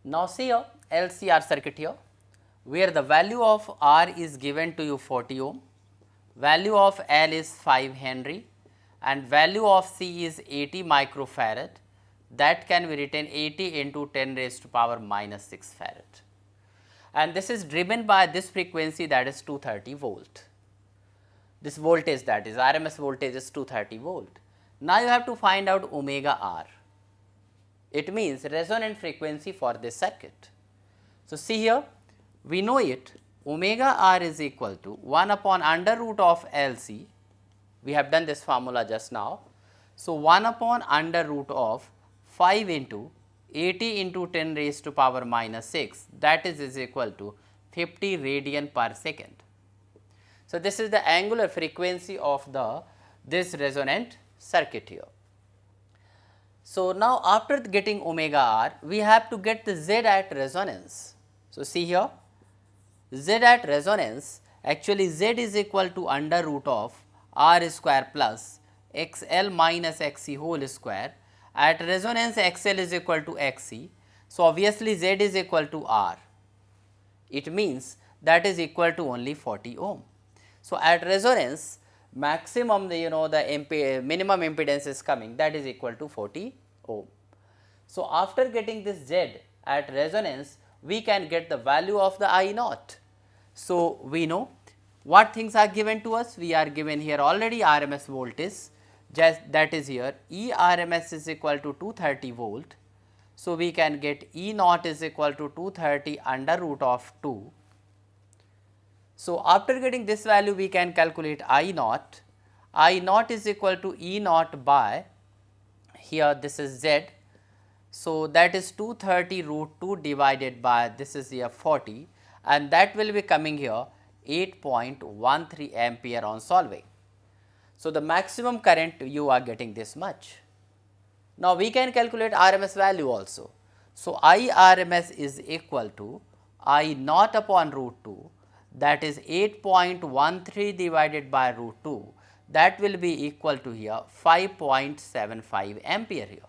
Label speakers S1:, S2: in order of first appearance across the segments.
S1: Now see here LCR circuit here, where the value of R is given to you 40 ohm, value of L is 5 Henry and value of C is 80 microfarad. That can be written 80 into 10 raised to power minus 6 farad. And this is driven by this frequency, that is 230 volt. This voltage, that is RMS voltage, is 230 volt. Now you have to find out omega R. It means resonant frequency for this circuit. So see here, we know it, omega R is equal to 1 upon under root of LC. We have done this formula just now. So 1 upon under root of 5 into 80 into 10 raised to power minus 6, that is equal to 50 radian per second. So this is the angular frequency of this resonant circuit here. So now after getting omega R, we have to get the Z at resonance. So see here, Z at resonance, actually Z is equal to under root of R square plus XL minus XC whole square. At resonance, XL is equal to XC. So obviously Z is equal to R. It means that is equal to only 40 ohm. So at resonance, maximum the minimum impedance is coming, that is equal to 40 ohm. So after getting this Z at resonance, we can get the value of the I naught. So we know what things are given to us. We are given here already RMS voltage, just that is here E RMS is equal to 230 volt. So we can get E naught is equal to 230 under root of 2. So after getting this value, we can calculate I naught. I naught is equal to E naught by, here this is Z. So that is 230 root 2 divided by, this is here 40, and that will be coming here 8.13 ampere on solving. So the maximum current you are getting this much. Now we can calculate RMS value also. So I RMS is equal to I naught upon root 2, that is 8.13 divided by root 2, that will be equal to here 5.75 ampere here.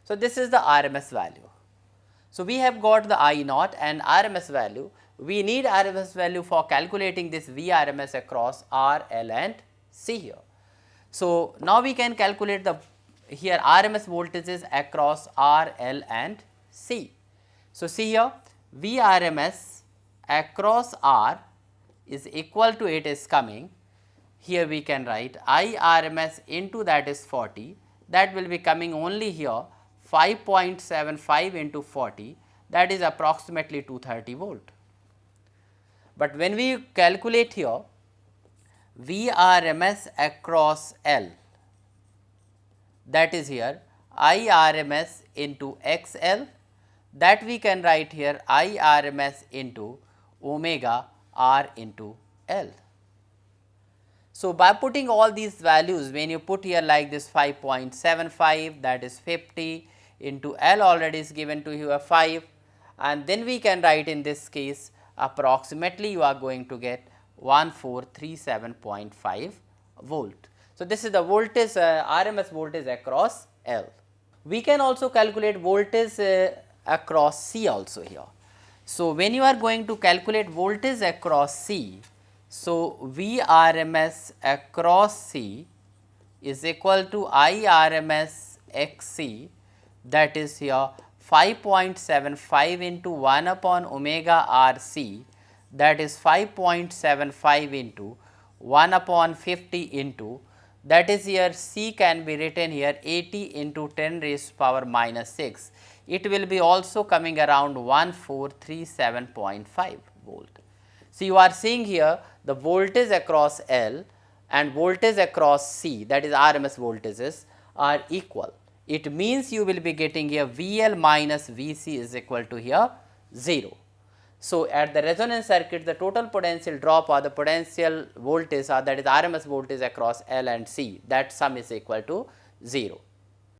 S1: So this is the RMS value. So we have got the I naught and RMS value. We need RMS value for calculating this VRMS across R, L and C here. So now we can calculate the here RMS voltages across R, L and C. So see here, VRMS across R is equal to, it is coming, here we can write I RMS into that is 40, that will be coming only here 5.75 into 40, that is approximately 230 volt. But when we calculate here VRMS across L, that is here I RMS into XL, that we can write here I RMS into omega R into L. So by putting all these values, when you put here like this 5.75, that is 50 into L already is given to you a 5, and then we can write in this case approximately you are going to get 1437.5 volt. So this is the voltage RMS voltage across L. We can also calculate voltage across C also here. So when you are going to calculate voltage across C, so VRMS across C is equal to I RMS XC, that is here 5.75 into 1 upon omega RC, that is 5.75 into 1 upon 50 into, that is here C can be written here 80 into 10 raised to power minus 6. It will be also coming around 1437.5 volt. So you are seeing here the voltage across L and voltage across C, that is RMS voltages, are equal. It means you will be getting here VL minus VC is equal to here 0. So at the resonance circuit, the total potential drop or the potential voltage, or that is RMS voltage across L and C, that sum is equal to 0.